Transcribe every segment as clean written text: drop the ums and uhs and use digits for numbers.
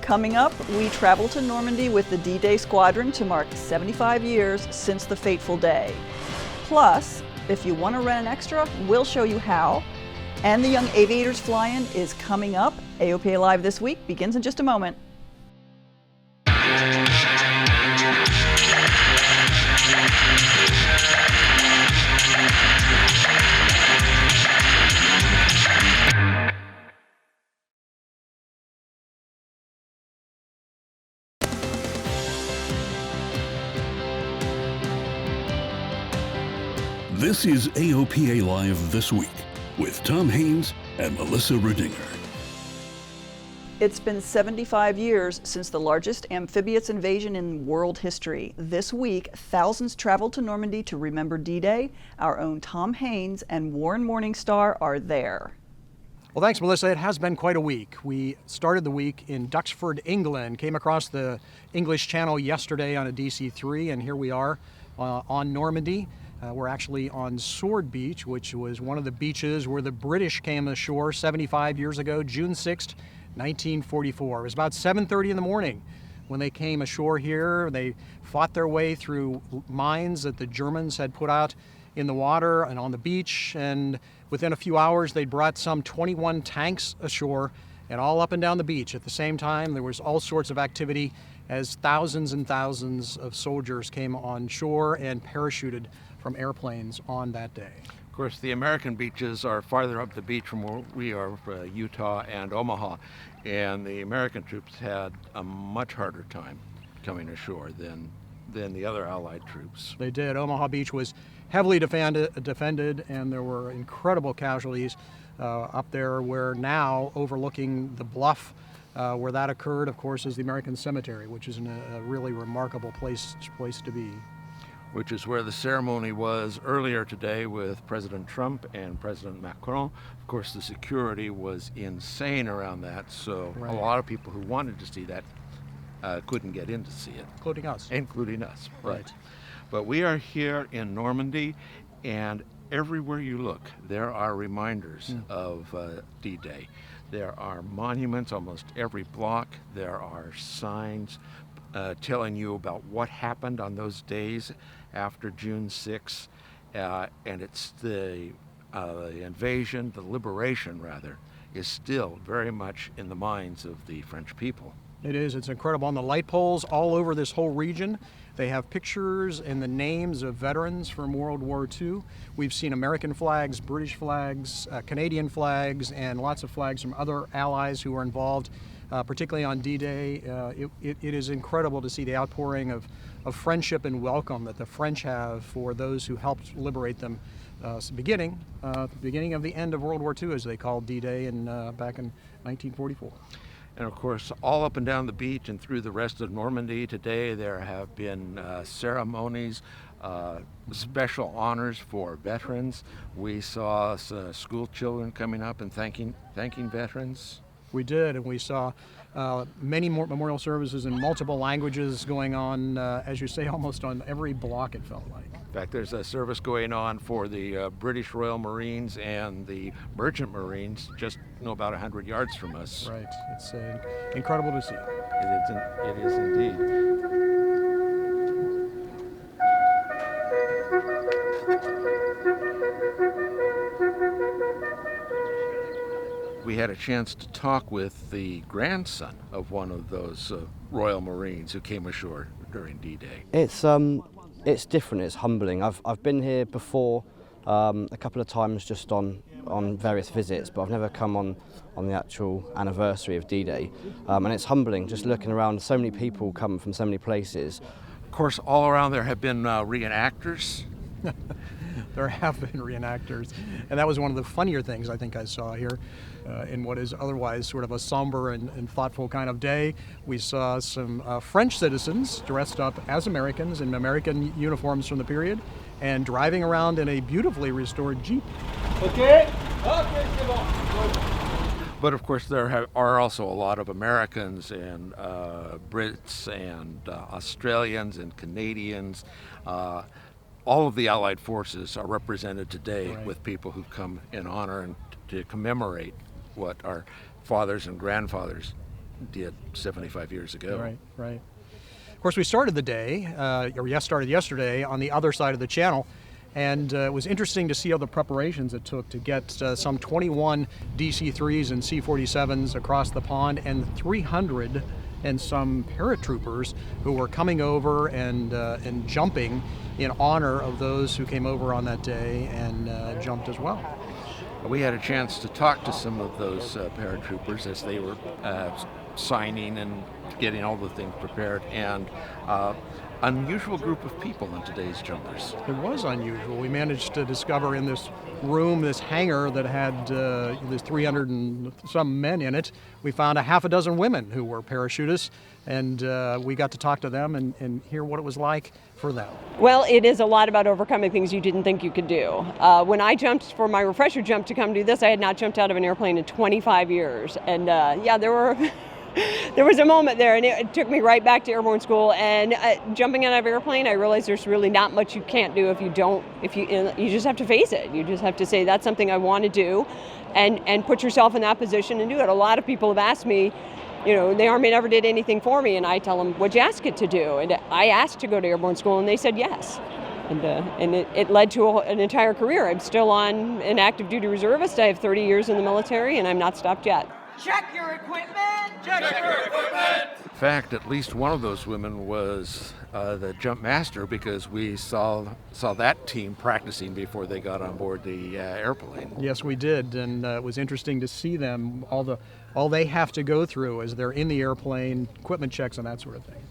Coming up, we travel to Normandy with the D-Day Squadron to mark 75 years since the fateful day. Plus, if you want to rent an extra, we'll show you how. And the Young Aviators Fly-In is coming up. AOPA Live this week begins in just a moment. This is AOPA Live This Week with Tom Haynes and Melissa Redinger. It's been 75 years since the largest amphibious invasion in world history. This week, thousands traveled to Normandy to remember D-Day. Our own Tom Haynes and Warren Morningstar are there. Well, thanks, Melissa. It has been quite a week. We started the week in Duxford, England, came across the English Channel yesterday on a DC-3, and here we are on Normandy. We're actually on Sword Beach, which was one of the beaches where the British came ashore 75 years ago, June 6th, 1944. It was about 7:30 in the morning when they came ashore here. They fought their way through mines that the Germans had put out in the water and on the beach, and within a few hours they brought some 21 tanks ashore and all up and down the beach. At the same time, there was all sorts of activity as thousands and thousands of soldiers came on shore and parachuted from airplanes on that day. Of course, the American beaches are farther up the beach from where we are, Utah and Omaha, and the American troops had a much harder time coming ashore than the other Allied troops. They did. Omaha Beach was heavily defended, and there were incredible casualties up there, where now overlooking the bluff where that occurred, of course, is the American Cemetery, which is a really remarkable place to be. Which is where the ceremony was earlier today with President Trump and President Macron. Of course, the security was insane around that, so right. A lot of people who wanted to see that couldn't get in to see it. Including us. Including us, right. But we are here in Normandy, and everywhere you look, there are reminders of D-Day. There are monuments almost every block. There are signs telling you about what happened on those days after June 6th, and it's the invasion, the liberation rather, is still very much in the minds of the French people. It is. It's incredible. On the light poles all over this whole region, they have pictures and the names of veterans from World War II. We've seen American flags, British flags, Canadian flags, and lots of flags from other allies who were involved, particularly on D-Day. It is incredible to see the outpouring of friendship and welcome that the French have for those who helped liberate them. The beginning of the end of World War II, as they called D-Day back in 1944. And of course, all up and down the beach and through the rest of Normandy today, there have been ceremonies, special honors for veterans. We saw school children coming up and thanking veterans. We did, and we saw many more memorial services in multiple languages going on, as you say, almost on every block, it felt like. In fact, there's a service going on for the British Royal Marines and the Merchant Marines just about 100 yards from us. Right. It's incredible to see. It is indeed. We had a chance to talk with the grandson of one of those Royal Marines who came ashore during D-Day. It's different. It's humbling. I've been here before a couple of times, just on various visits, but I've never come on the actual anniversary of D-Day, and it's humbling just looking around. So many people come from so many places. Of course, all around there have been reenactors. There have been reenactors, and that was one of the funnier things I think I saw here in what is otherwise sort of a somber and thoughtful kind of day. We saw some French citizens dressed up as Americans in American uniforms from the period and driving around in a beautifully restored Jeep. Okay, c'est bon. But of course there are also a lot of Americans and Brits and Australians and Canadians. All of the Allied forces are represented today, right, with people who've come in honor and to commemorate what our fathers and grandfathers did 75 years ago. Right, right. Of course, we started the day, started yesterday on the other side of the channel, and it was interesting to see all the preparations it took to get some 21 DC-3s and C-47s across the pond, and 300 and some paratroopers who were coming over and jumping in honor of those who came over on that day and jumped as well. We had a chance to talk to some of those paratroopers as they were signing and getting all the things prepared, and unusual group of people in today's jumpers. It was unusual. We managed to discover in this room, this hangar that had there's 300 and some men in it, we found a half a dozen women who were parachutists, and we got to talk to them and hear what it was like for them. Well, it is a lot about overcoming things you didn't think you could do. When I jumped for my refresher jump to come do this, I had not jumped out of an airplane in 25 years. And there was a moment there, and it took me right back to airborne school. And jumping out of an airplane, I realized there's really not much you can't do if you just have to face it. You just have to say, that's something I want to do, and put yourself in that position and do it. A lot of people have asked me, the Army never did anything for me, and I tell them, what'd you ask it to do? And I asked to go to airborne school, and they said yes. And it led to an entire career. I'm still on an active duty reservist. I have 30 years in the military, and I'm not stopped yet. Check your equipment! Check your equipment! In fact, at least one of those women was the jump master, because we saw that team practicing before they got on board the airplane. Yes, we did, and it was interesting to see them, all they have to go through as they're in the airplane, equipment checks and that sort of thing.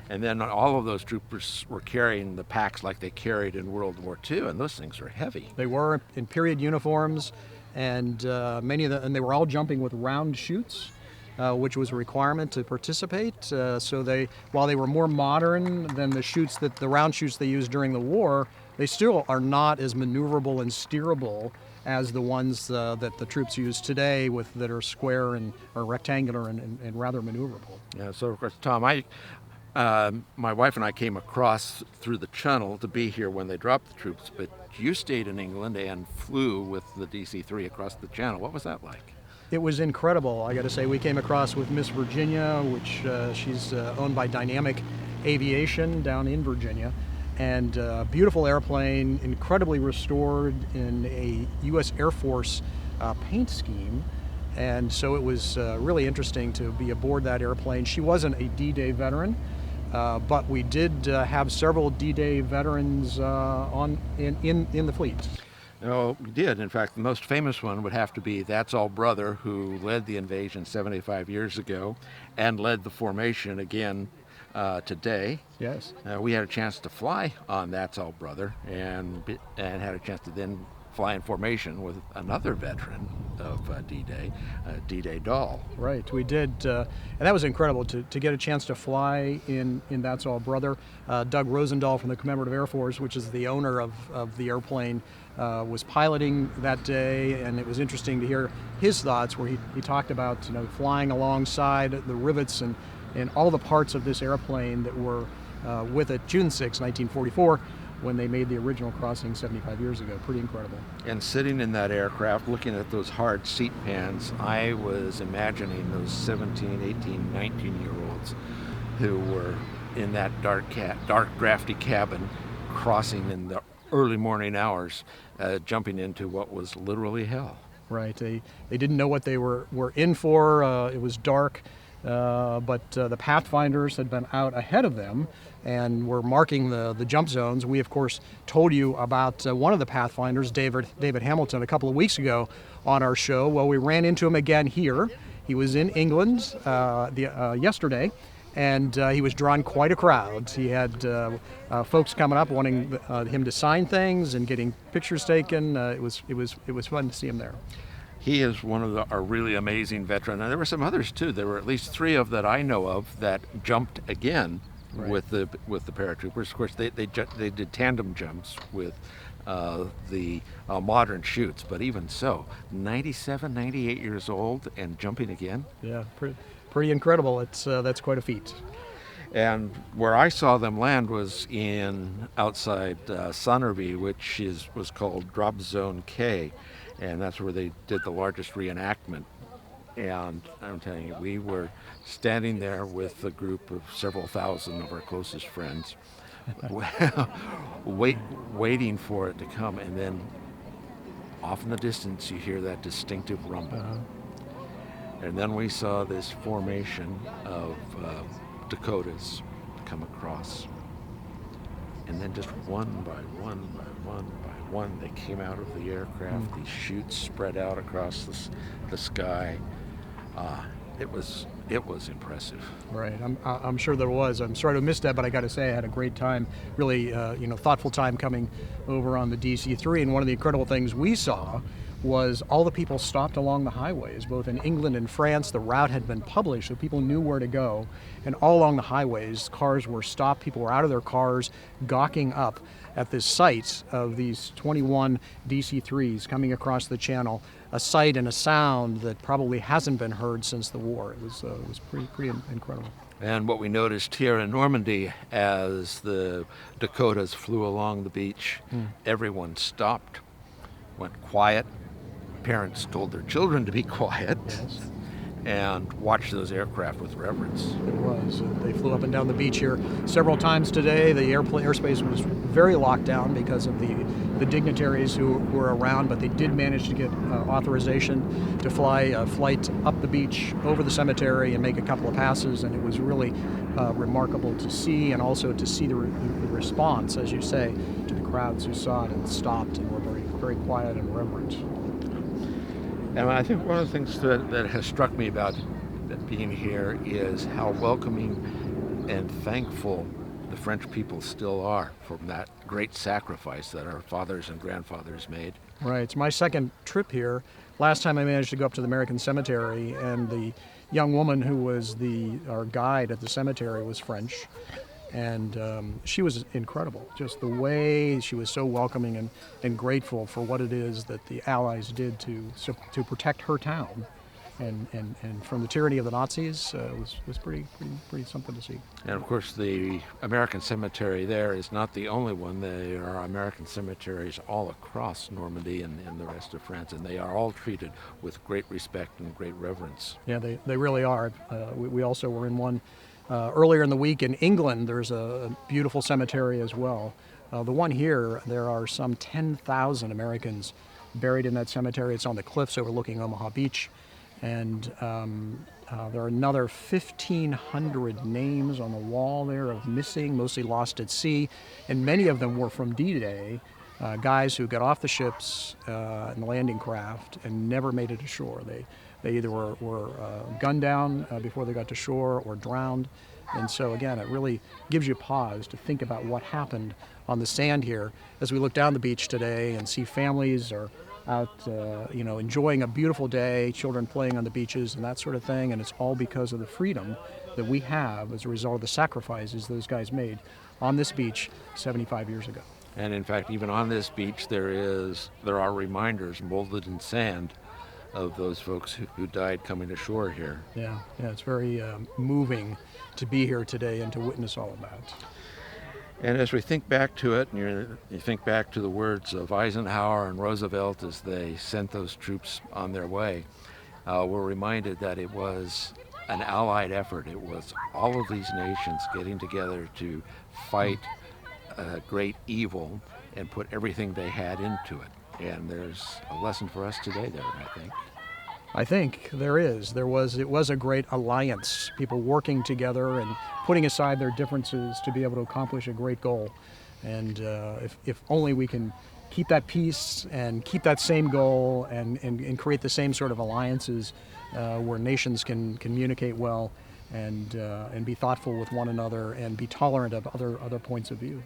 And then all of those troopers were carrying the packs like they carried in World War II, and those things are heavy. They were in period uniforms, and many of them, and they were all jumping with round chutes, which was a requirement to participate. So while they were more modern than the round chutes they used during the war, they still are not as maneuverable and steerable as the ones that the troops use today, that are square or rectangular and rather maneuverable. Yeah. So of course, Tom, my wife and I came across through the Channel to be here when they dropped the troops, but you stayed in England and flew with the DC-3 across the Channel. What was that like? It was incredible. I got to say, we came across with Miss Virginia, which she's owned by Dynamic Aviation down in Virginia, and beautiful airplane, incredibly restored in a U.S. Air Force paint scheme. And so it was really interesting to be aboard that airplane. She wasn't a D-Day veteran, but we did have several D-Day veterans in the fleet. No, we did. In fact, the most famous one would have to be That's All Brother, who led the invasion 75 years ago and led the formation again today. Yes. We had a chance to fly on That's All Brother and had a chance to then fly in formation with another veteran of D-Day, D-Day Doll. Right, we did, and that was incredible to get a chance to fly in That's All Brother. Doug Rosendahl from the Commemorative Air Force, which is the owner of the airplane, was piloting that day, and it was interesting to hear his thoughts, where he talked about flying alongside the rivets and all the parts of this airplane that were with it June 6, 1944, when they made the original crossing 75 years ago. Pretty incredible. And sitting in that aircraft, looking at those hard seat pans, I was imagining those 17, 18, 19-year-olds who were in that dark, drafty cabin, crossing in the early morning hours, jumping into what was literally hell. Right. They didn't know what they were in for. It was dark. But the Pathfinders had been out ahead of them and were marking the jump zones. We, of course, told you about one of the Pathfinders, David Hamilton, a couple of weeks ago on our show. Well, we ran into him again here. He was in England yesterday, and he was drawing quite a crowd. He had folks coming up wanting him to sign things and getting pictures taken. It was fun to see him there. He is one of our really amazing veterans, and there were some others too. There were at least three that I know of that jumped again with the paratroopers. Of course, they did tandem jumps with the modern chutes, but even so, 97, 98 years old and jumping again. Yeah, pretty incredible. That's quite a feat. And where I saw them land was outside Sunnerby, which was called Drop Zone K. And that's where they did the largest reenactment And I'm telling you, we were standing there with a group of several thousand of our closest friends, waiting for it to come, and then off in the distance you hear that distinctive rumble. And then we saw this formation of Dakotas come across. And then just one by one by one by one, they came out of the aircraft. These chutes spread out across the sky. It was impressive. Right, I'm sure there was. I'm sorry to miss that, but I got to say I had a great time, really, thoughtful time coming over on the DC-3. And one of the incredible things we saw was all the people stopped along the highways, both in England and France. The route had been published, so people knew where to go. And all along the highways, cars were stopped. People were out of their cars, gawking up at this sight of these 21 DC-3s coming across the channel, a sight and a sound that probably hasn't been heard since the war. It was pretty incredible. And what we noticed here in Normandy, as the Dakotas flew along the beach, everyone stopped, went quiet. Parents told their children to be quiet. Yes. And watched those aircraft with reverence. It was. They flew up and down the beach here several times today. The airspace was very locked down because of the dignitaries who were around, but they did manage to get authorization to fly a flight up the beach over the cemetery and make a couple of passes, and it was really remarkable to see, and also to see the response, as you say, to the crowds who saw it and stopped and were very, very quiet and reverent. And I think one of the things that has struck me about being here is how welcoming and thankful the French people still are for that great sacrifice that our fathers and grandfathers made. Right. It's my second trip here. Last time I managed to go up to the American Cemetery, and the young woman who was our guide at the cemetery was French. And she was incredible. Just the way she was so welcoming and grateful for what it is that the Allies did to protect her town, and from the tyranny of the Nazis. Was pretty something to see. And of course, the American cemetery there is not the only one. There are American cemeteries all across Normandy and the rest of France, and they are all treated with great respect and great reverence. Yeah, they really are. We also were in one. Earlier in the week in England, there's a beautiful cemetery as well. The one here, there are some 10,000 Americans buried in that cemetery. It's on the cliffs overlooking Omaha Beach. And there are another 1,500 names on the wall there of missing, mostly lost at sea. And many of them were from D-Day, guys who got off the ships and the landing craft and never made it ashore. They either were gunned down before they got to shore or drowned. And so again, it really gives you pause to think about what happened on the sand here as we look down the beach today and see families are out enjoying a beautiful day, children playing on the beaches and that sort of thing. And it's all because of the freedom that we have as a result of the sacrifices those guys made on this beach 75 years ago. And in fact, even on this beach, there are reminders molded in sand of those folks who died coming ashore here. Yeah, it's very moving to be here today and to witness all of that. And as we think back to it, and you think back to the words of Eisenhower and Roosevelt as they sent those troops on their way, we're reminded that it was an allied effort. It was all of these nations getting together to fight a great evil and put everything they had into it. And there's a lesson for us today there, I think. I think there is. It was a great alliance, people working together and putting aside their differences to be able to accomplish a great goal. And if only we can keep that peace and keep that same goal and create the same sort of alliances where nations can communicate well and be thoughtful with one another and be tolerant of other points of view.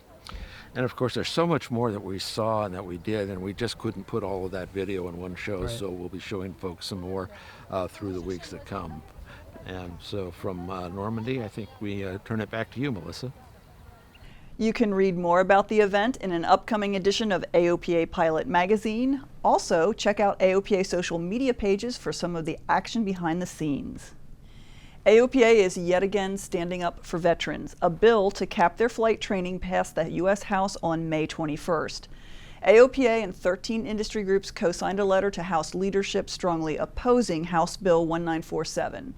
And of course, there's so much more that we saw and that we did, and we just couldn't put all of that video in one show, right. So we'll be showing folks some more through the weeks that come. And so from Normandy, I think we turn it back to you, Melissa. You can read more about the event in an upcoming edition of AOPA Pilot Magazine. Also, check out AOPA social media pages for some of the action behind the scenes. AOPA is yet again standing up for veterans. A bill to cap their flight training passed the U.S. House on May 21st. AOPA and 13 industry groups co-signed a letter to House leadership strongly opposing House Bill 1947.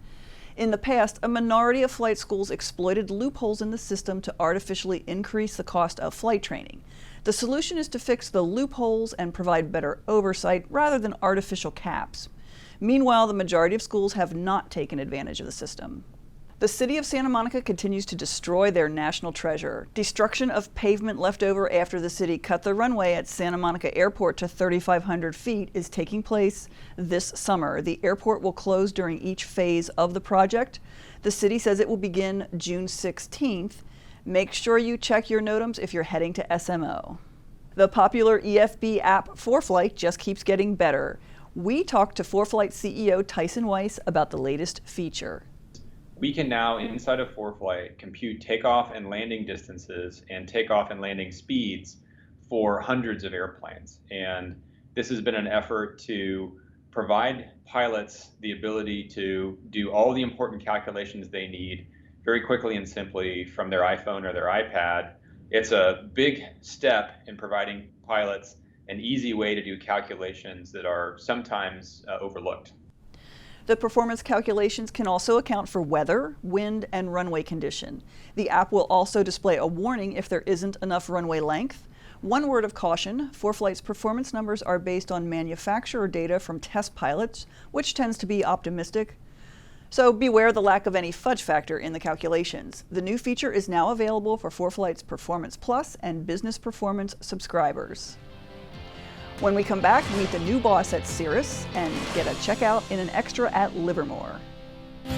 In the past, a minority of flight schools exploited loopholes in the system to artificially increase the cost of flight training. The solution is to fix the loopholes and provide better oversight rather than artificial caps. Meanwhile, the majority of schools have not taken advantage of the system. The city of Santa Monica continues to destroy their national treasure. Destruction of pavement left over after the city cut the runway at Santa Monica Airport to 3,500 feet is taking place this summer. The airport will close during each phase of the project. The city says it will begin June 16th. Make sure you check your NOTAMs if you're heading to SMO. The popular EFB app ForeFlight just keeps getting better. We talked to ForeFlight CEO Tyson Weiss about the latest feature. We can now, inside of ForeFlight, compute takeoff and landing distances and takeoff and landing speeds for hundreds of airplanes. And this has been an effort to provide pilots the ability to do all the important calculations they need very quickly and simply from their iPhone or their iPad. It's a big step in providing pilots an easy way to do calculations that are sometimes overlooked. The performance calculations can also account for weather, wind, and runway condition. The app will also display a warning if there isn't enough runway length. One word of caution, ForeFlight's performance numbers are based on manufacturer data from test pilots, which tends to be optimistic. So beware the lack of any fudge factor in the calculations. The new feature is now available for ForeFlight's Performance Plus and Business Performance subscribers. When we come back, meet the new boss at Cirrus and get a checkout in an extra at Livermore.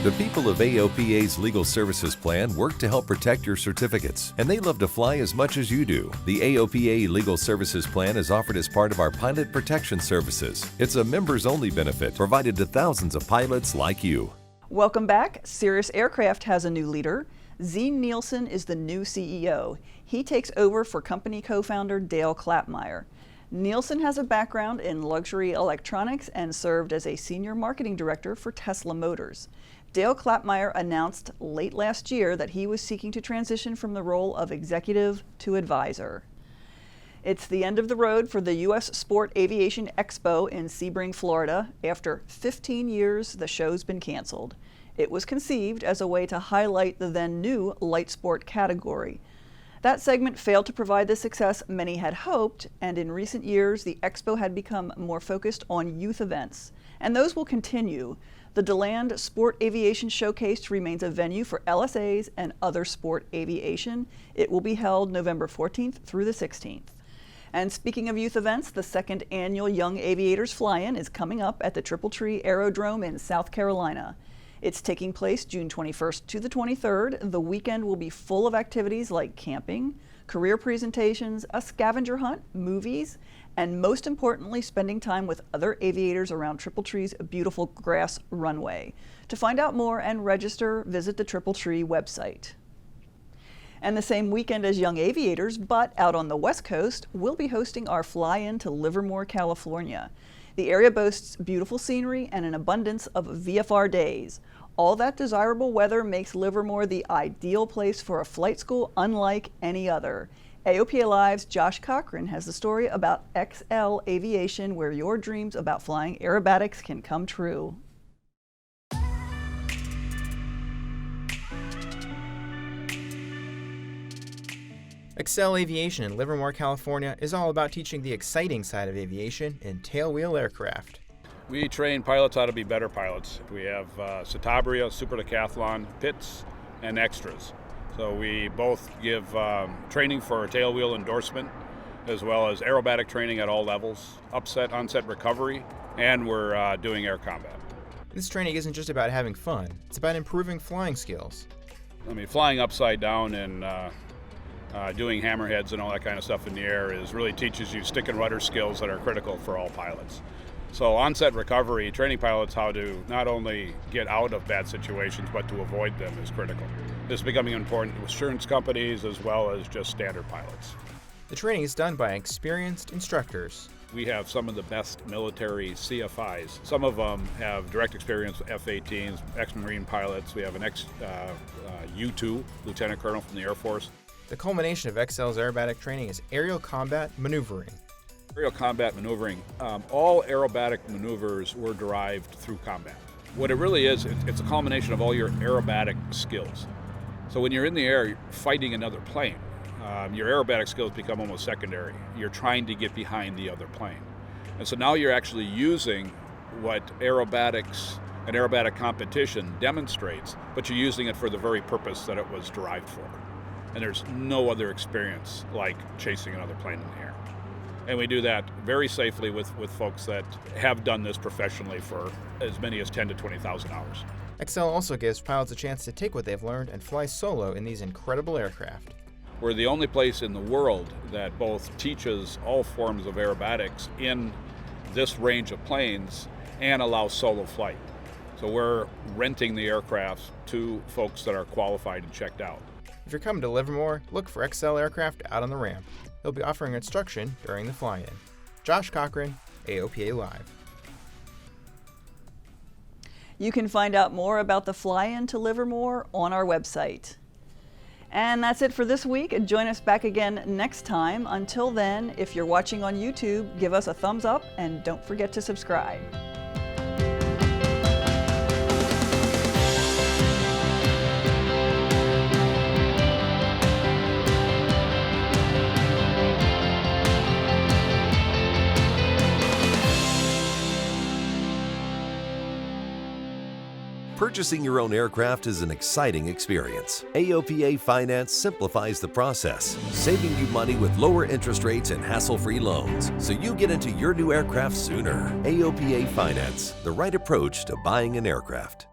The people of AOPA's Legal Services Plan work to help protect your certificates, and they love to fly as much as you do. The AOPA Legal Services Plan is offered as part of our Pilot Protection Services. It's a members-only benefit provided to thousands of pilots like you. Welcome back. Cirrus Aircraft has a new leader. Zine Nielsen is the new CEO. He takes over for company co-founder Dale Klapmeyer. Nielsen has a background in luxury electronics and served as a senior marketing director for Tesla Motors. Dale Klapmeyer announced late last year that he was seeking to transition from the role of executive to advisor. It's the end of the road for the U.S. Sport Aviation Expo in Sebring, Florida. After 15 years, the show's been canceled. It was conceived as a way to highlight the then new light sport category. That segment failed to provide the success many had hoped, and in recent years, the expo had become more focused on youth events, and those will continue. The DeLand Sport Aviation Showcase remains a venue for LSAs and other sport aviation. It will be held November 14th through the 16th. And speaking of youth events, the second annual Young Aviators Fly-In is coming up at the Triple Tree Aerodrome in South Carolina. It's taking place June 21st to the 23rd. The weekend will be full of activities like camping, career presentations, a scavenger hunt, movies, and most importantly, spending time with other aviators around Triple Tree's beautiful grass runway. To find out more and register, visit the Triple Tree website. And the same weekend as Young Aviators, but out on the West Coast, we'll be hosting our fly-in to Livermore, California. The area boasts beautiful scenery and an abundance of VFR days. All that desirable weather makes Livermore the ideal place for a flight school unlike any other. AOPA Live's Josh Cochran has the story about XL Aviation, where your dreams about flying aerobatics can come true. XL Aviation in Livermore, California is all about teaching the exciting side of aviation in tailwheel aircraft. We train pilots how to be better pilots. We have Citabria, Super Decathlon, pits, and extras. So we both give training for tailwheel endorsement, as well as aerobatic training at all levels, upset, onset recovery, and we're doing air combat. This training isn't just about having fun, it's about improving flying skills. I mean, flying upside down and doing hammerheads and all that kind of stuff in the air really teaches you stick and rudder skills that are critical for all pilots. So onset recovery, training pilots how to not only get out of bad situations, but to avoid them is critical. This is becoming important to insurance companies as well as just standard pilots. The training is done by experienced instructors. We have some of the best military CFIs. Some of them have direct experience with F-18s, ex-Marine pilots. We have an ex-U-2 Lieutenant Colonel from the Air Force. The culmination of XL's aerobatic training is aerial combat maneuvering. Aerial combat maneuvering, all aerobatic maneuvers were derived through combat. What it really is, it's a culmination of all your aerobatic skills. So when you're in the air, you're fighting another plane. Your aerobatic skills become almost secondary. You're trying to get behind the other plane. And so now you're actually using what aerobatics and aerobatic competition demonstrates, but you're using it for the very purpose that it was derived for. And there's no other experience like chasing another plane in the air. And we do that very safely with folks that have done this professionally for as many as 10 to 20,000 hours. Excel also gives pilots a chance to take what they've learned and fly solo in these incredible aircraft. We're the only place in the world that both teaches all forms of aerobatics in this range of planes and allows solo flight. So we're renting the aircraft to folks that are qualified and checked out. If you're coming to Livermore, look for Excel aircraft out on the ramp. They'll be offering instruction during the fly-in. Josh Cochran, AOPA Live. You can find out more about the fly-in to Livermore on our website. And that's it for this week. Join us back again next time. Until then, if you're watching on YouTube, give us a thumbs up and don't forget to subscribe. Purchasing your own aircraft is an exciting experience. AOPA Finance simplifies the process, saving you money with lower interest rates and hassle-free loans, so you get into your new aircraft sooner. AOPA Finance, the right approach to buying an aircraft.